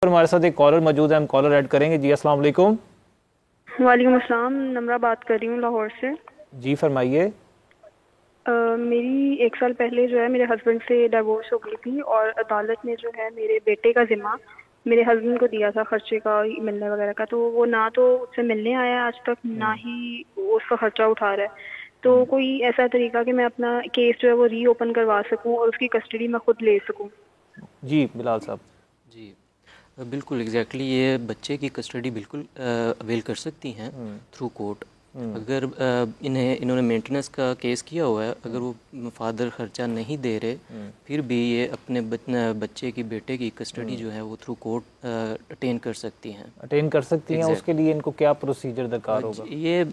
और हमारे साथ एक कॉलर मौजूद है, हम कॉलर ऐड करेंगे। जी अस्सलाम वालेकुम। वालेकुम अस्सलाम। नम्रा बात कर रही हूँ लाहौर से। जी फरमाइए। मेरी 1 साल पहले जो है मेरे हस्बैंड से डिवोर्स हो गई थी और अदालत ने जो है मेरे बेटे का जिम्मा मेरे हस्बैंड को दिया था, खर्चे का, मिलने वगैरह का। तो वो ना तो उससे मिलने आया आज तक, ना ही वो उसका खर्चा उठा रहा है। तो कोई ऐसा तरीका कि मैं अपना केस जो है वो रीओपन करवा सकूं और उसकी कस्टडी मैं खुद ले सकूं? जी बिलाल साहब। जी बिल्कुल एग्जैक्टली ये बच्चे की कस्टडी बिल्कुल अवेल कर सकती हैं थ्रू कोर्ट। अगर इन्होंने मेंटेनेंस का केस किया हुआ है, अगर वो फादर खर्चा नहीं दे रहे, फिर भी ये अपने बच्चे की बेटे की कस्टडी जो है वो थ्रू कोर्ट अटेन कर सकती हैं। अटेन कर सकती हैं। उसके लिए इनको क्या प्रोसीजर दरकार होगा? ये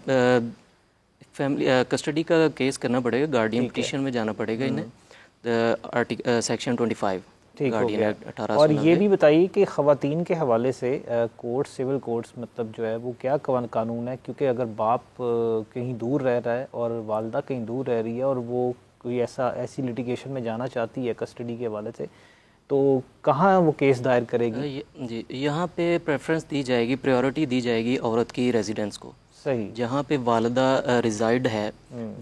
फैमिली कस्टडी का केस करना पड़ेगा, गार्डियन पिटीशन में जाना पड़ेगा इन्हें, सेक्शन 25 ठीक हो गया। और ये भी बताइए कि ख़वातीन के हवाले से कोर्ट, सिविल कोर्ट्स मतलब जो है वो क्या कानून है? क्योंकि अगर बाप कहीं दूर रह रहा है और वालदा कहीं दूर रह रही है और वो कोई ऐसी लिटिगेशन में जाना चाहती है कस्टडी के हवाले से, तो कहाँ वो केस दायर करेगी? जी यहाँ पे प्रेफरेंस दी जाएगी, प्रायोरिटी दी जाएगी औरत की रेजिडेंस को। सही। जहाँ पे वालदा रिजाइड है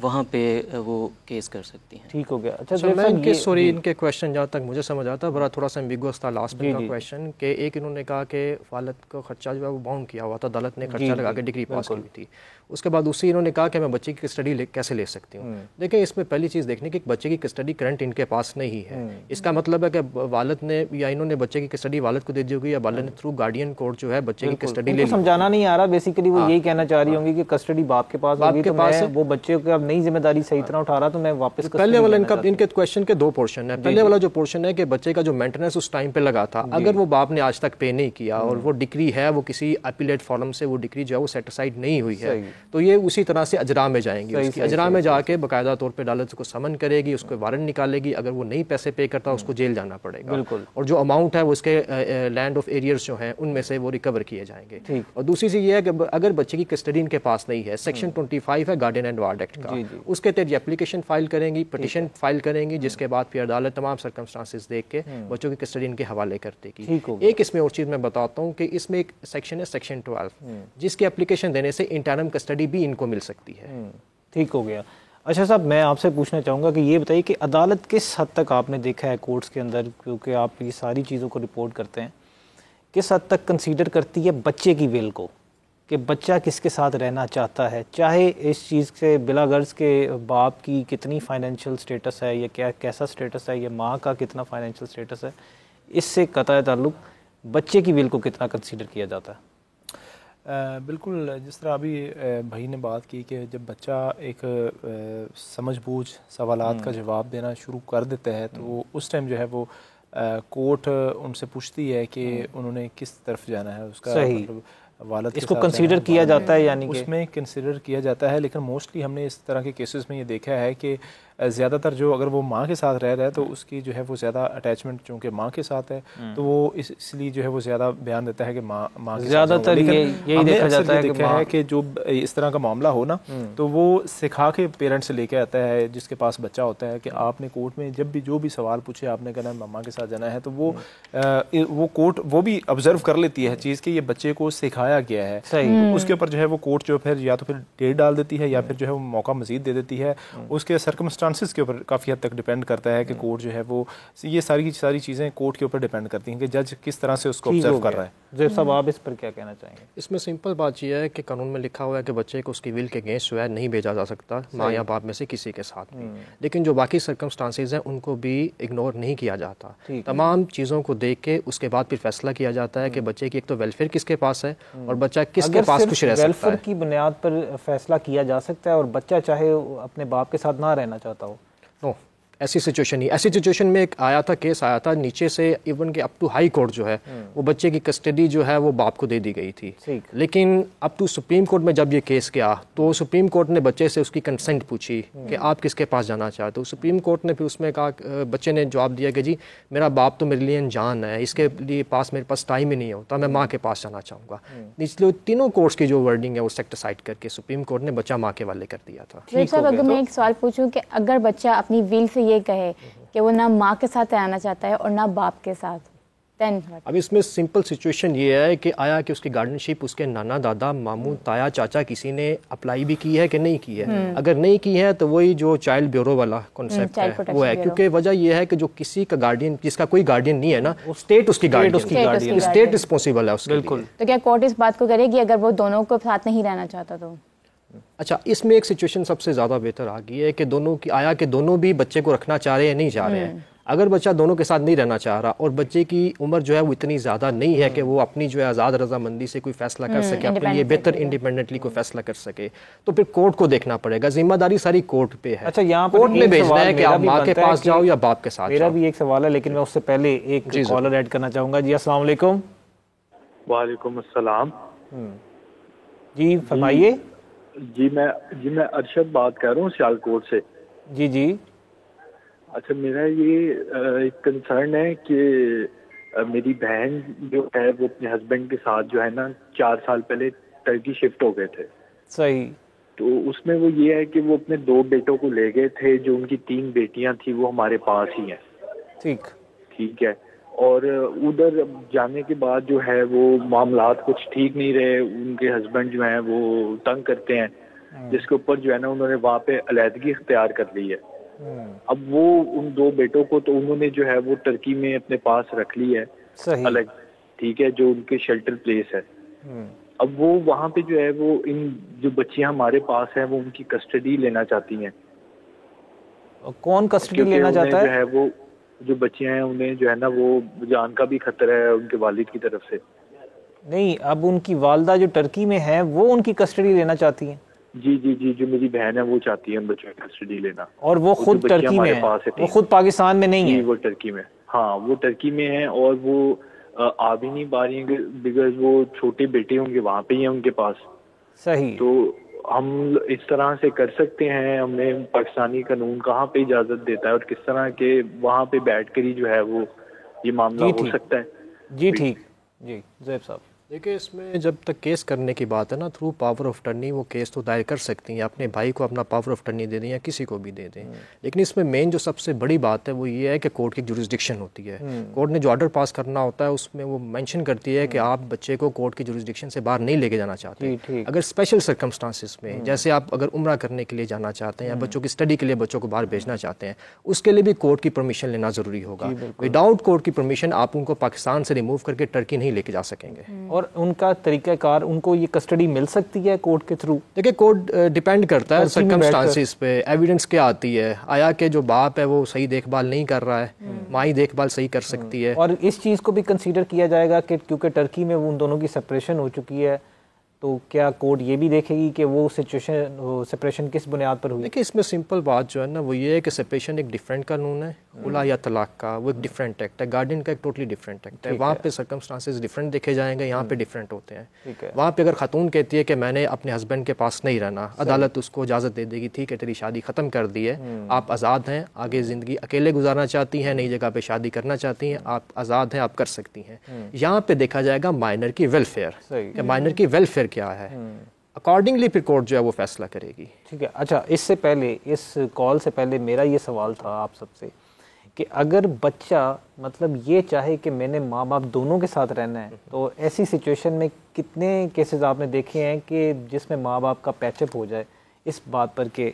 वहाँ पे वो केस कर सकती हैं। ठीक हो गया। अच्छा मैं इनके इनके क्वेश्चन जहाँ तक मुझे समझ आता है बड़ा थोड़ा सा एम्बिगुअस था लास्ट में का क्वेश्चन, कि एक इन्होंने कहा कि वालिद का खर्चा जो है वो बाउंड किया हुआ था, अदालत ने खर्चा लगा के डिग्री पास की हुई थी। उसके बाद दूसरी इन्होंने कहा कि मैं बच्चे की कस्टडी कैसे ले सकती हूँ। देखिए इसमें पहली चीज़ देखने की बच्चे की कस्टडी करंट इनके पास नहीं है। इसका मतलब है कि वालिद ने या इन्होंने बच्चे की कस्टडी वालिद को दे दी होगी या वालिद ने थ्रू गार्डियन कोर्ट जो है बच्चे की कस्टडी ले ली। समझाना नहीं आ रहा, बेसिकली वो यही कहना चाह रही होंगी कि कस्टडी बाप के पास होगी, तो मैं वो बच्चे को अब नई जिम्मेदारी सही तरह उठा रहा, तो मैं वापस। पहले वाला इनके क्वेश्चन के दो पोर्शन है। पहले वाला जो पोर्शन है कि बच्चे का जो मेंटेनेंस उस टाइम पे लगा था, अगर वो बाप ने आज तक पे नहीं किया और वो डिक्री है, वो किसी अपीलेट फॉर्म से वो डिक्री जो है वो सेट असाइड नहीं हुई है, तो ये उसी तरह से अजरा में जाएंगी। उसकी अजरा में जाके बाकायदा तौर पे अदालत को समन करेगी, उसको वारंट निकालेगी। अगर वो नहीं पैसे पे करता उसको जेल जाना पड़ेगा, और जो अमाउंट है वो उसके लैंड ऑफ एरियर्स जो हैं उनमें से वो रिकवर किए जाएंगे। और दूसरी चीज़ ये है कि अगर बच्चे की कस्टडी इनके पास नहीं है, सेक्शन 25 है गार्डियन एंड वार्ड एक्ट का, उसके तहत एप्लीकेशन फाइल करेंगी, पिटीशन फाइल करेंगी, जिसके बाद फिर अदालत तमाम सर्कमस्टांसेस देख के बच्चों की कस्टडी इनके हवाले कर देगी। एक इसमें और चीज़ मैं बताता हूँ कि इसमें एक सेक्शन है सेक्शन 12, जिसकी एप्लीकेशन देने से इंटरम कस्टडी भी इनको मिल सकती है। ठीक हो गया। अच्छा साहब, मैं आपसे पूछना चाहूँगा कि ये बताइए कि अदालत किस हद तक आपने देखा है कोर्ट्स के अंदर, क्योंकि आप ये सारी चीज़ों को रिपोर्ट करते हैं, किस हद तक कंसीडर करती है बच्चे की विल को, कि बच्चा किसके साथ रहना चाहता है, चाहे इस चीज़ से बिला गर्ज के बाप की कितनी फाइनेंशियल स्टेटस है या क्या कैसा स्टेटस है या माँ का कितना फाइनेंशियल स्टेटस है, इससे कतई ताल्लुक बच्चे की विल को कितना कंसीडर किया जाता है? बिल्कुल, जिस तरह अभी भाई ने बात की कि जब बच्चा एक समझबूझ सवालात का जवाब देना शुरू कर देता है, तो उस टाइम जो है वो कोर्ट उनसे पूछती है कि उन्होंने किस तरफ जाना है, उसका मतलब वालिद इसको कंसीडर किया जाता है, यानी कि उसमें कंसीडर किया जाता है। लेकिन मोस्टली हमने इस तरह के केसेस में ये देखा है कि ज़्यादातर जो अगर वो माँ के साथ रह रहा है तो उसकी जो है वो ज़्यादा अटैचमेंट चूँकि माँ के साथ है, तो वो इसलिए जो है वो ज़्यादा बयान देता है कि माँ के ज़्यादातर यही देखा जाता है कि जो इस तरह का मामला हो ना, तो वो सिखा के पेरेंट्स से लेके आता है जिसके पास बच्चा होता है कि आपने कोर्ट में जब भी जो भी सवाल पूछे आपने कहना है मामा के साथ जाना है, तो वो कोर्ट वो भी ऑब्जर्व कर लेती है चीज़ कि ये बच्चे को सिखाया गया है। तो उसके ऊपर जो है वो कोर्ट जो फिर या तो फिर डेट डाल देती है या फिर जो है वो मौका मजीद दे देती है। उसके सर्कमस्टांसेस के ऊपर काफ़ी हद तक डिपेंड करता है कि कोर्ट जो है वो ये सारी चीज़ें कोर्ट के ऊपर डिपेंड करती हैं कि जज किस तरह से उसको ऑब्जर्व कर रहा है। जब साहब आप इस पर क्या कहना चाहेंगे? इसमें सिंपल बात यह है कि कानून में लिखा हुआ है कि बच्चे को उसकी विल के अगेंस्ट जो है नहीं भेजा जा सकता माँ या बाप में से किसी के साथ भी, लेकिन जो बाकी सर्कमस्टांसेस हैं उनको भी इग्नोर नहीं किया जाता। तमाम चीज़ों को देख के उसके बाद फिर फैसला किया जाता है कि बच्चे की एक तो वेलफेयर किसके पास है और बच्चा किसके पास खुश रह सकता है। वेलफेयर की बुनियाद पर फैसला किया जा सकता है और बच्चा चाहे अपने बाप के साथ ना रहना चाहता हो? नो, ऐसी सिचुएशन नहीं। ऐसी सिचुएशन में एक आया था, केस आया था नीचे से इवन के अप टू हाई कोर्ट जो है वो बच्चे की कस्टडी जो है वो बाप को दे दी गई थी, लेकिन अप टू सुप्रीम कोर्ट में जब ये केस गया तो सुप्रीम कोर्ट ने बच्चे से उसकी कंसेंट पूछी कि आप किसके पास जाना चाहते हो। सुप्रीम कोर्ट ने फिर उसमें कहा, बच्चे ने जवाब दिया कि जी मेरा बाप तो मेरे लिए अनजान है, इसके लिए पास मेरे पास टाइम ही नहीं होता, मैं माँ के पास जाना चाहूँगा। इसलिए तीनों कोर्ट्स की जो वर्डिंग है वो सेट असाइड करके सुप्रीम कोर्ट ने बच्चा माँ के वाले कर दिया था। अगर मैं एक सवाल पूछूं कि अगर बच्चा अपनी विल से ये कहे कि वो ना माँ के साथ रहना चाहता है और ना बाप के साथ, अब इसमें सिंपल सिचुएशन ये है कि आया कि उसकी गार्डियनशिप उसके नाना दादा मामू ताया चाचा किसी ने अप्लाई भी की है कि नहीं की है। अगर नहीं की है तो वही जो चाइल्ड ब्यूरो वाला कॉन्सेप्ट है वो है, क्योंकि वजह ये है कि जो किसी का गार्डियन, जिसका कोई गार्डियन नहीं है ना, स्टेट उसकी गार्डियन, स्टेट रिस्पॉन्सिबल है उसके। बिल्कुल। तो क्या कोर्ट इस बात को करेगी अगर वो दोनों को साथ नहीं रहना चाहता तो? अच्छा, इसमें एक सिचुएशन सबसे ज़्यादा बेहतर आ गई है कि दोनों की आया कि दोनों भी बच्चे को रखना चाह रहे हैं, नहीं चाह रहे हैं। अगर बच्चा दोनों के साथ नहीं रहना चाह रहा और बच्चे की उम्र जो है वो इतनी ज़्यादा नहीं है कि वो अपनी जो है आज़ाद रजामंदी से कोई फैसला कर सके, अपने लिए बेहतर इंडिपेंडेंटली कोई फैसला कर सके, तो फिर कोर्ट को देखना पड़ेगा। जिम्मेदारी सारी कोर्ट पे है। अच्छा, यहाँ कोर्ट में भेजना है कि आप माँ के पास जाओ या बाप के साथ। मेरा भी एक सवाल है, लेकिन मैं उससे पहले एक कॉलर ऐड करना चाहूँगा। जी अस्सलाम वालेकुम। वालेकुम अस्सलाम। जी फरमाइए। जी मैं अरशद बात कर रहा हूँ सियालकोट से। जी जी। अच्छा, मेरा ये एक कंसर्न है कि मेरी बहन जो है वो अपने हस्बैंड के साथ जो है ना 4 साल पहले टर्की शिफ्ट हो गए थे। सही। तो उसमें वो ये है कि वो अपने 2 बेटों को ले गए थे, जो उनकी 3 बेटियां थी वो हमारे पास ही हैं। ठीक है। और उधर जाने के बाद जो है वो मामलात कुछ ठीक नहीं रहे, उनके हस्बैंड जो हैं वो तंग करते हैं, जिसके ऊपर जो है ना उन्होंने वहाँ पे अलहदगी इख्तियार कर ली है। अब वो उन 2 बेटों को तो उन्होंने जो है वो टर्की में अपने पास रख ली है अलग, ठीक है, जो उनके शेल्टर प्लेस है। अब वो वहाँ पे जो है वो इन जो बच्चियां हमारे पास हैं वो उनकी कस्टडी लेना चाहती हैं। कौन कस्टडी लेना चाहता है? जो है वो जो बच्चियां हैं उन्हें जो है ना वो जान का भी खतरा है उनके वालिद की तरफ से। नहीं, अब उनकी वालदा जो टर्की में है वो उनकी कस्टडी लेना चाहती हैं। जी, जो मेरी बहन है वो चाहती है उन बच्चों की कस्टडी लेना। और वो खुद टर्की में है, वो खुद पाकिस्तान में नहीं है। वो टर्की में, हाँ वो टर्की में है और वो आ भी नहीं पा रही है बिकॉज वो छोटे बेटे होंगे वहाँ पे ही है उनके पास। सही। तो हम इस तरह से कर सकते हैं, हमें पाकिस्तानी कानून कहाँ पे इजाजत देता है और किस तरह के वहाँ पे बैठ कर ही जो है वो ये मामला हो सकता है? जी ठीक। जी ज़ैब साहब, देखिए इसमें जब तक केस करने की बात है ना, थ्रू पावर ऑफ टर्नी वो केस तो दायर कर सकती हैं, अपने भाई को अपना पावर ऑफ टर्नी दे दें या किसी को भी दे दें। लेकिन इसमें मेन जो सबसे बड़ी बात है वो ये है कि कोर्ट की जुरिस्डिक्शन होती है। कोर्ट ने जो ऑर्डर पास करना होता है उसमें वो मेंशन करती है कि आप बच्चे को कोर्ट की जुरिस्डिक्शन से बाहर नहीं लेके जाना चाहते। अगर स्पेशल सर्कमस्टांसिस में, जैसे आप अगर उम्रा करने के लिए जाना चाहते हैं या बच्चों की स्टडी के लिए बच्चों को बाहर भेजना चाहते हैं, उसके लिए भी कोर्ट की परमिशन लेना ज़रूरी होगा। विदाउट कोर्ट की परमिशन आप उनको पाकिस्तान से रिमूव करके टर्की नहीं लेके जा सकेंगे। और उनका तरीकाकार, उनको ये कस्टडी मिल सकती है कोर्ट के थ्रू? देखिए कोर्ट डिपेंड करता है सर्कमस्टांसिस पे, एविडेंस क्या आती है। आया कि जो बाप है वो सही देखभाल नहीं कर रहा है, माँ ही देखभाल सही कर सकती है। और इस चीज़ को भी कंसीडर किया जाएगा कि क्योंकि टर्की में वो उन दोनों की सेपरेशन हो चुकी है, तो क्या कोर्ट ये भी देखेगी कि वो सिचुएशन सेपरेशन किस बुनियाद पर हुई? देखिए इसमें सिंपल बात जो है ना वो ये है कि सेपरेशन एक डिफरेंट कानून है, खुला या तलाक का वो एक डिफरेंट एक्ट है, गार्डियन का एक टोटली डिफरेंट एक्ट है। वहाँ पे सर्कमस्टांसेस डिफरेंट देखे जाएंगे, यहाँ पे डिफरेंट होते हैं। वहाँ पे अगर खातून कहती है कि मैंने अपने हस्बैंड के पास नहीं रहना, अदालत उसको इजाज़त दे देगी, ठीक है तेरी शादी ख़त्म कर दी है, आप आज़ाद हैं, आगे ज़िंदगी अकेले गुजारना चाहती हैं, नई जगह पर शादी करना चाहती हैं, आप आज़ाद हैं, आप कर सकती हैं। यहाँ पे देखा जाएगा माइनर की वेलफेयर, कि माइनर की वेलफेयर क्या है, अकॉर्डिंगली फिर कोर्ट जो है वो फैसला करेगी। ठीक है। अच्छा, इससे पहले, इस कॉल से पहले मेरा ये सवाल था आप सबसे कि अगर बच्चा मतलब ये चाहे कि मैंने माँ बाप दोनों के साथ रहना है, तो ऐसी सिचुएशन में कितने केसेस आपने देखे हैं कि जिसमें माँ बाप का पैचअप हो जाए इस बात पर कि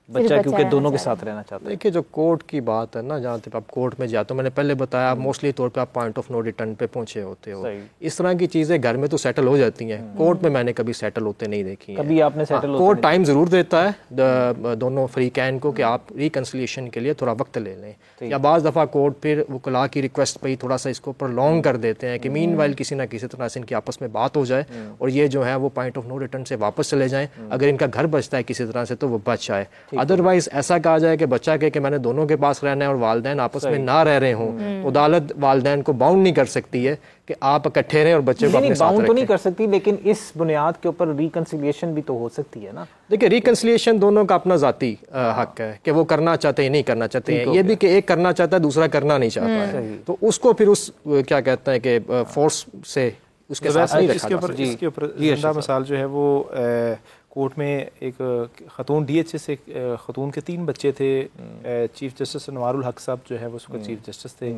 बच्चा क्योंकि दोनों के साथ रहना चाहता है? देखिए जो कोर्ट की बात है ना, जहाँ तक आप कोर्ट में जाते हो, मैंने पहले बताया मोस्टली तौर पे आप पॉइंट ऑफ नो रिटर्न पे पहुंचे होते हो। इस तरह की चीज़ें घर में तो सेटल हो जाती हैं, कोर्ट में मैंने कभी सेटल होते नहीं देखी। कभी आपने सेटल? कोर्ट टाइम ज़रूर देता है दोनों फ्री कैन को कि आप रिकन्सिलिएशन के लिए थोड़ा वक्त ले लें, या बाज़ दफ़ा कोर्ट फिर वकला की रिक्वेस्ट पर ही थोड़ा सा इसको प्रोलॉन्ग कर देते हैं कि मीनवाइल किसी ना किसी तरह से इनकी आपस में बात हो जाए और ये जो है वो पॉइंट ऑफ नो रिटर्न से वापस चले जाएँ। अगर इनका घर बचता है किसी तरह से तो वो बच जाए, अदरवाइज ऐसा कहा जाए कि बच्चा कहे कि मैंने दोनों के पास रहना है और वालिदैन आपस में ना रह रहे हों, तो अदालत वालिदैन को बाउंड नहीं कर सकती है कि आप इकट्ठे रहें और बच्चे को अपने साथ रखें। बाउंड तो नहीं कर सकती, लेकिन इस बुनियाद के ऊपर रिकंसिलिएशन भी तो हो सकती है ना। देखिए रिकंसिलिएशन दोनों का अपना जाती हक है कि वो करना चाहते हैं नहीं करना चाहते हैं। ये भी कि एक करना चाहता है दूसरा करना नहीं चाहता है, तो उसको फिर उस क्या कहते हैं कि फोर्स से उसके साथ नहीं रखा। इसके ऊपर जिंदा मिसाल जो है वो कोर्ट में एक खतून DHS से खतून के 3 बच्चे थे। चीफ जस्टिस अनवारुल हक साहब जो है वो उसका चीफ जस्टिस थे,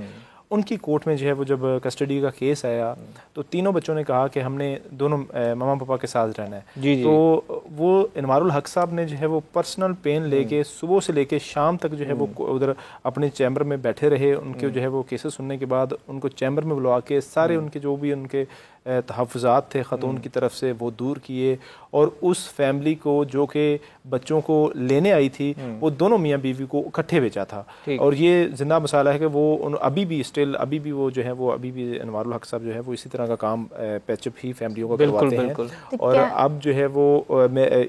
उनकी कोर्ट में जो है वो जब कस्टडी का केस आया तो तीनों बच्चों ने कहा कि हमने दोनों मामा पापा के साथ रहना है। जी जी। तो वो इनवारुल हक साहब ने जो है वो पर्सनल पेन लेके सुबह से लेके शाम तक जो है वो उधर अपने चैम्बर में बैठे रहे। उनके जो है वो केसेस सुनने के बाद उनको चैम्बर में बुलवा के सारे उनके जो भी उनके तहफ़्फ़ुज़ात थे ख़तून की तरफ से वो दूर किए और उस फैमिली को जो कि बच्चों को लेने आई थी वो दोनों मियाँ बीवी को इकट्ठे बेचा था। और ये जिंदा मसाला है कि वो अभी भी स्टिल अभी भी वो जो है वो अभी भी अनवारुल हक साहब जो है वो इसी तरह का काम पैचअप ही फैमिलियों को करवाते हैं। और अब जो है वो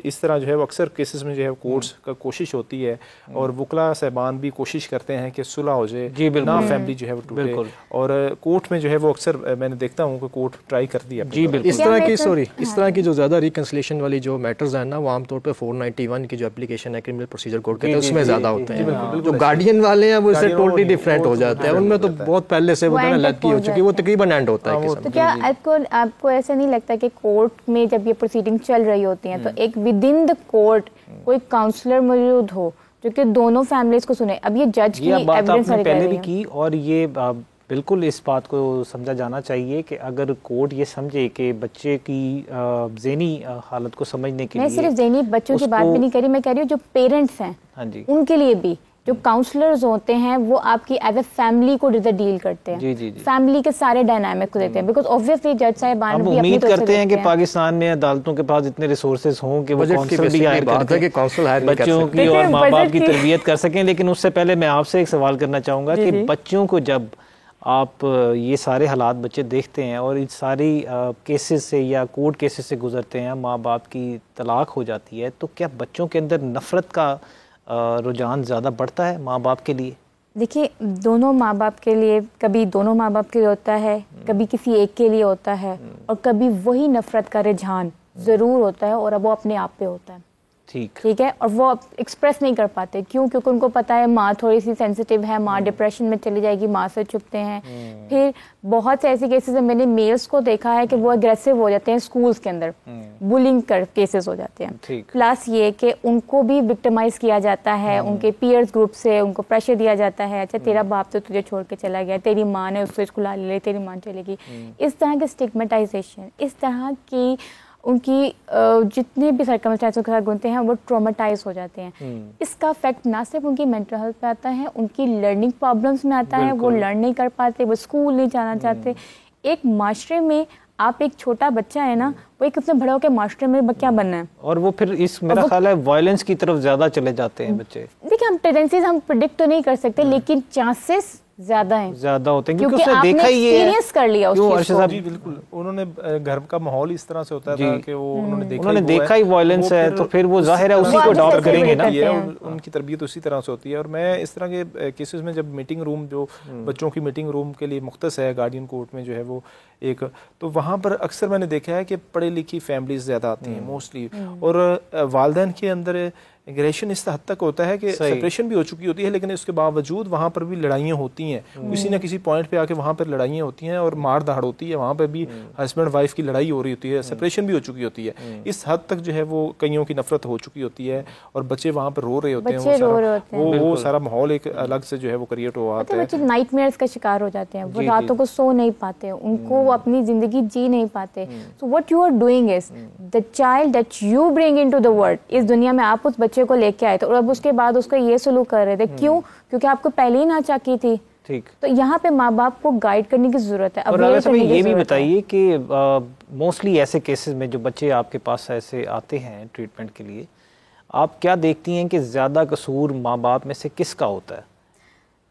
इस तरह जो है वो अक्सर केसेस में जो है कोर्ट्स का कोशिश होती है और वकला साहबान भी कोशिश करते हैं कि सुलह हो जाए, ना फैमिली जो है वो टूटे। और कोर्ट में जो है वो अक्सर मैंने देखता हूँ कि कोर्ट ट्राई करती है। जी इस तरह की जो ज़्यादा रिकंसिलेशन वाली जो मैटर्स हैं ना वो आमतौर पे 491 की जो एप्लीकेशन है क्रिमिनल प्रोसीजर कोड के उसमें ज़्यादा होते हैं। जो गार्डियन वाले हैं वो इससे टोटली डिफरेंट हो जाते हैं, उनमें तो बहुत पहले से वो लग की हो चुकी है, वो तकरीबन एंड होता है। तो क्या आपको ऐसा नहीं लगता कि कोर्ट में जब ये प्रोसीडिंग चल रही होती हैं तो एक विद इन द कोर्ट कोई काउंसलर मौजूद हो जो कि दोनों फैमिलीज को सुने? अब ये जज की एविडेंस पहले भी की और ये बिल्कुल इस बात को समझा जाना चाहिए कि अगर कोर्ट ये समझे कि बच्चे की ज़हनी हालत को समझने के लिए, मैं सिर्फ ज़हनी बच्चों की बात भी नहीं करी, मैं कह रही हूँ जो पेरेंट्स हैं, हाँ जी, उनके लिए भी जो काउंसलर्स होते हैं वो आपकी एज ए फैमिली को डील करते हैं। जी जी जी। फैमिली के सारे डायनामिक को देते हैं बिकॉज़ ऑब्वियसली जज साहिबान भी उम्मीद करते हैं कि पाकिस्तान में अदालतों के पास इतने रिसोर्सेज हों कि वो काउंसलर भी हायर करके बच्चों की और माँ बाप की तरबियत कर सकें। लेकिन उससे पहले मैं आपसे एक सवाल करना चाहूँगा कि बच्चों को जब आप ये सारे हालात बच्चे देखते हैं और इन सारी केसेस से या कोर्ट केसेस से गुजरते हैं, माँ बाप की तलाक हो जाती है, तो क्या बच्चों के अंदर नफ़रत का रुझान ज़्यादा बढ़ता है माँ बाप के लिए? देखिए दोनों माँ बाप के लिए, कभी दोनों माँ बाप के लिए होता है, कभी किसी एक के लिए होता है और कभी वही नफ़रत का रुझान ज़रूर होता है और अब वो अपने आप पे होता है। ठीक है, और वो एक्सप्रेस नहीं कर पाते। क्यों? क्योंकि उनको पता है माँ थोड़ी सी सेंसिटिव है, माँ डिप्रेशन में चली जाएगी, माँ से छुपते हैं। फिर बहुत से ऐसे केसेस में मैंने मेल्स को देखा है कि वो अग्रेसिव हो जाते हैं स्कूल्स के अंदर, बुलिंग कर केसेस हो जाते हैं। प्लस ये कि उनको भी विक्टिमाइज किया जाता है, उनके पीयर्स ग्रुप से उनको प्रेशर दिया जाता है, अच्छा तेरा बाप तो तुझे छोड़ के चला गया, तेरी माँ ने उसको स्कूल ले ली, तेरी माँ चलेगी। इस तरह की स्टिग्मेटाइजेशन, इस तरह की उनकी जितने भी सर्कमस्टेंसेस के साथ गुनते हैं वो ट्रॉमेटाइज हो जाते हैं। इसका इफेक्ट ना सिर्फ उनकी मेंटल हेल्थ पे आता है, उनकी लर्निंग प्रॉब्लम्स में आता है, वो लर्न नहीं कर पाते, वो स्कूल नहीं जाना चाहते। एक माशरे में आप एक छोटा बच्चा है ना, वो एक इतने बड़े होकर मास्टर में क्या बनना है, और वो फिर इस मेरा ख्याल है वायलेंस की तरफ ज्यादा चले जाते हैं बच्चे। देखिए हम टेंडेंसीज हम प्रेडिक्ट तो नहीं कर सकते, लेकिन चांसेस ज्यादा होते हैं क्योंकि उसने देखा ही है, एक्सपीरियंस कर लिया उस चीज को। जी बिल्कुल, उन्होंने घर का माहौल इस तरह से होता था कि वो उन्होंने देखा ही वायलेंस है, तो फिर वो जाहिर है उसी को अडॉप्ट करेंगे ना, उनकी तरबियत उसी तरह से होती है। और मैं इस तरह के केसेस में जब मीटिंग रूम जो बच्चों की मीटिंग रूम के लिए मुख्तस है गार्डियन कोर्ट में जो है वो एक, तो वहाँ पर अक्सर मैंने देखा है कि पढ़ी लिखी फैमिलीज ज़्यादा आती हैं मोस्टली, और वालिदैन के अंदर एग्रेशन इस हद तक होता है कि सेपरेशन भी हो चुकी होती है, लेकिन उसके बावजूद वहाँ पर भी लड़ाइयाँ होती हैं, किसी न किसी पॉइंट पे आके वहाँ पर लड़ाइयाँ होती हैं और मार धाड़ होती है, वहाँ पर भी हस्बैंड वाइफ की लड़ाई हो रही होती है, सेपरेशन भी हो चुकी होती है। इस हद तक जो है वो कईयों की नफरत हो चुकी होती है और बच्चे वहाँ पर रो रहे होते हैं, वो सारा माहौल एक अलग से जो है वो क्रिएट हुआ आता है। बच्चे नाइटमेयर्स का शिकार हो जाते हैं, वो रातों को सो नहीं पाते, उनको वो अपनी जिंदगी जी नहीं पाते। So what you are doing is the child that you bring into the world, इस दुनिया में आप उस बच्चे को लेके आए थे और अब उसके बाद उसका ये सलूक कर रहे थे, क्यों? क्योंकि आपको पहले ही ना चाकी थी। ठीक, तो यहाँ पे माँ बाप को गाइड करने की जरूरत है। और ये भी बताइए कि मोस्टली ऐसे केसेस में जो बच्चे आपके पास ऐसे आते हैं ट्रीटमेंट के लिए, आप क्या देखती हैं कि ज्यादा कसूर माँ बाप में से किसका होता है?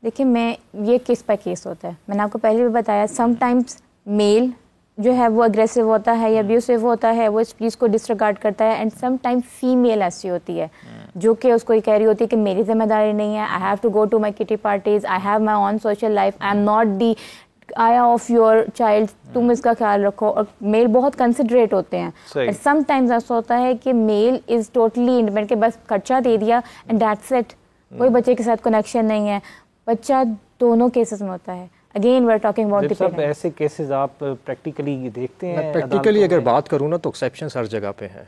देखिए ये केस बाय केस होता है, मैंने आपको पहले भी बताया। समटाइम्स मेल जो है वो अग्रेसिव होता है या अब्यूसिव होता है, वो इस चीज़ को डिसरिगार्ड करता है, एंड सम टाइम फीमेल ऐसी होती है जो कि उसको ये कह रही होती है कि मेरी जिम्मेदारी नहीं है, I have to go to my kitty parties, I have my own social life, I am not the ayah of your child, तुम इसका ख्याल रखो। और मेल बहुत कंसिडरेट होते हैं, और सम टाइम्स ऐसा होता है कि मेल इज़ टोटली इंडिपेंडेंट, के बस खर्चा दे दिया एंड दैट्स इट, कोई बच्चे के साथ कनेक्शन नहीं है। बच्चा दोनों केसेस में होता है, again we are talking about सब ऐसे केसेस आप प्रैक्टिकली देखते हैं? प्रैक्टिकली अगर बात करूँ ना तो एक्सेप्शंस हर जगह पे हैं।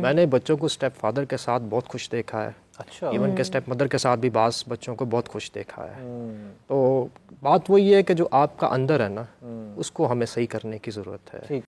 मैंने बच्चों को स्टेप फादर के साथ बहुत खुश देखा है, अच्छा, इवन के स्टेप मदर के साथ भी बास बच्चों को बहुत खुश देखा है। तो बात वही है कि जो आपका अंदर है ना, उसको हमें सही करने की ज़रूरत है।